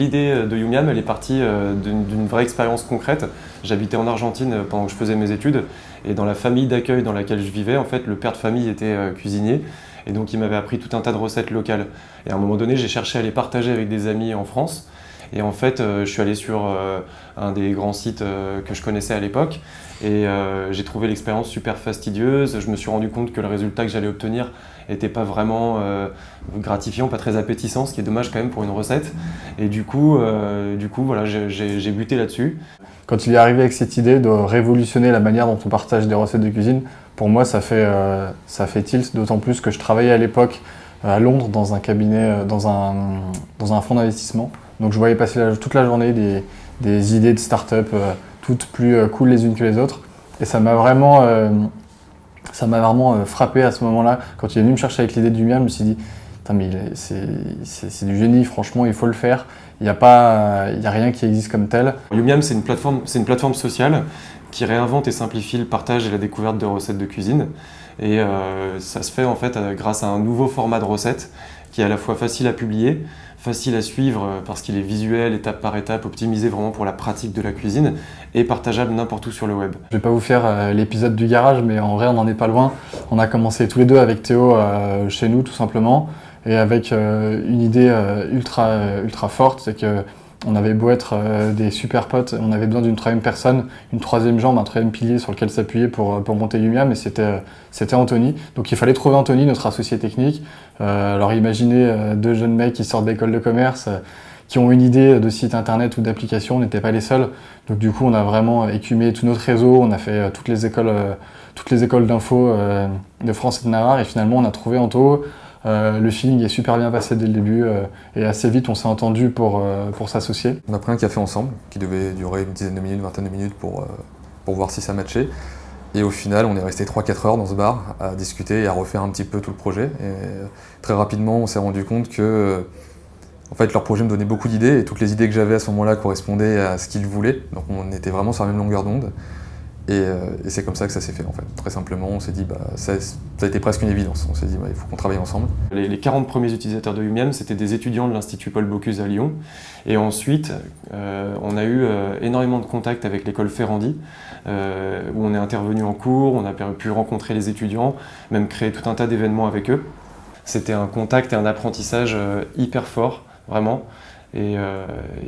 l'idée de Yumiam, elle est partie d'une vraie expérience concrète. J'habitais en Argentine pendant que je faisais mes études, et dans la famille d'accueil dans laquelle je vivais, en fait, le père de famille était cuisinier, et donc il m'avait appris tout un tas de recettes locales. Et à un moment donné, j'ai cherché à les partager avec des amis en France, et en fait, je suis allé sur un des grands sites que je connaissais à l'époque, et j'ai trouvé l'expérience super fastidieuse. Je me suis rendu compte que le résultat que j'allais obtenir n'était pas vraiment gratifiant, pas très appétissant, ce qui est dommage quand même pour une recette. Et du coup voilà, j'ai buté là-dessus. Quand il est arrivé avec cette idée de révolutionner la manière dont on partage des recettes de cuisine, pour moi ça fait tilt, d'autant plus que je travaillais à l'époque à Londres dans un cabinet, dans un fonds d'investissement. Donc je voyais passer toute la journée des idées de start-up, toutes plus cool les unes que les autres. Et ça m'a vraiment frappé à ce moment-là. Quand il est venu me chercher avec l'idée du Yumiam, je me suis dit, mais c'est du génie, franchement, il faut le faire. Il n'y a rien qui existe comme tel. Yumiam, c'est une plateforme sociale qui réinvente et simplifie le partage et la découverte de recettes de cuisine. Et ça se fait en fait grâce à un nouveau format de recettes qui est à la fois facile à publier, facile à suivre parce qu'il est visuel, étape par étape, optimisé vraiment pour la pratique de la cuisine et partageable n'importe où sur le web. Je vais pas vous faire l'épisode du garage, mais en vrai on n'en est pas loin. On a commencé tous les deux avec Théo chez nous tout simplement, et avec une idée ultra forte, c'est que on avait beau être des super potes, on avait besoin d'une troisième personne, une troisième jambe, un troisième pilier sur lequel s'appuyer pour monter Yumiam, et c'était Anthony. Donc il fallait trouver Anthony, notre associé technique. Alors imaginez deux jeunes mecs qui sortent d'école de commerce, qui ont une idée de site internet ou d'application, on n'était pas les seuls. Donc du coup on a vraiment écumé tout notre réseau, on a fait toutes les écoles d'info de France et de Navarre, et finalement on a trouvé Anto. Le feeling est super bien passé dès le début et assez vite on s'est entendu pour s'associer. On a pris un café ensemble qui devait durer une dizaine de minutes, une vingtaine de minutes pour voir si ça matchait. Et au final, on est resté 3-4 heures dans ce bar à discuter et à refaire un petit peu tout le projet. Et très rapidement, on s'est rendu compte que en fait, leur projet me donnait beaucoup d'idées et toutes les idées que j'avais à ce moment-là correspondaient à ce qu'ils voulaient. Donc on était vraiment sur la même longueur d'onde. Et c'est comme ça que ça s'est fait en fait. Très simplement, on s'est dit, ça a été presque une évidence. On s'est dit, il faut qu'on travaille ensemble. Les 40 premiers utilisateurs de Yumiam, c'était des étudiants de l'Institut Paul Bocuse à Lyon. Et ensuite, on a eu énormément de contacts avec l'école Ferrandi, où on est intervenu en cours, on a pu rencontrer les étudiants, même créer tout un tas d'événements avec eux. C'était un contact et un apprentissage hyper fort, vraiment. Et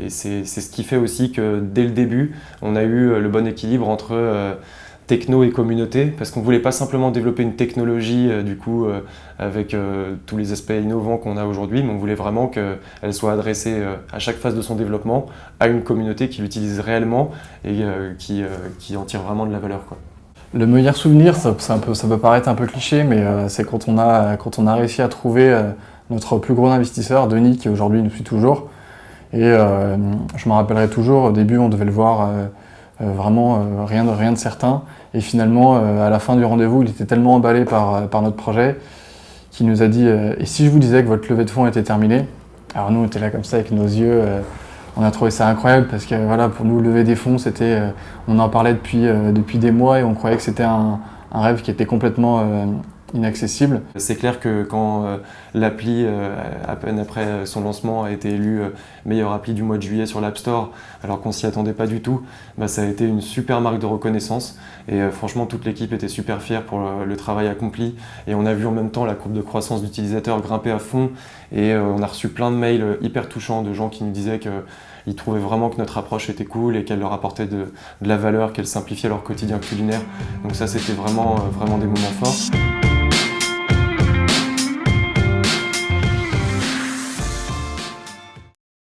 c'est ce qui fait aussi que dès le début, on a eu le bon équilibre entre techno et communauté, parce qu'on ne voulait pas simplement développer une technologie avec tous les aspects innovants qu'on a aujourd'hui, mais on voulait vraiment qu'elle soit adressée à chaque phase de son développement à une communauté qui l'utilise réellement et qui en tire vraiment de la valeur, quoi. Le meilleur souvenir, ça peut paraître un peu cliché, mais c'est quand on a réussi à trouver notre plus gros investisseur, Denis, qui aujourd'hui nous suit toujours. Et je me rappellerai toujours, au début on devait le voir vraiment rien de certain, et finalement à la fin du rendez-vous il était tellement emballé par notre projet qu'il nous a dit et si je vous disais que votre levée de fonds était terminée? Alors nous on était là comme ça avec nos yeux, on a trouvé ça incroyable parce que voilà, pour nous lever des fonds on en parlait depuis des mois et on croyait que c'était un rêve qui était complètement inaccessible. C'est clair que quand l'appli, à peine après son lancement, a été élue meilleure appli du mois de juillet sur l'App Store, alors qu'on s'y attendait pas du tout, ça a été une super marque de reconnaissance. Et franchement, toute l'équipe était super fière pour le travail accompli. Et on a vu en même temps la courbe de croissance d'utilisateurs grimper à fond. Et on a reçu plein de mails hyper touchants de gens qui nous disaient qu'ils trouvaient vraiment que notre approche était cool et qu'elle leur apportait de la valeur, qu'elle simplifiait leur quotidien culinaire. Donc ça, c'était vraiment des moments forts.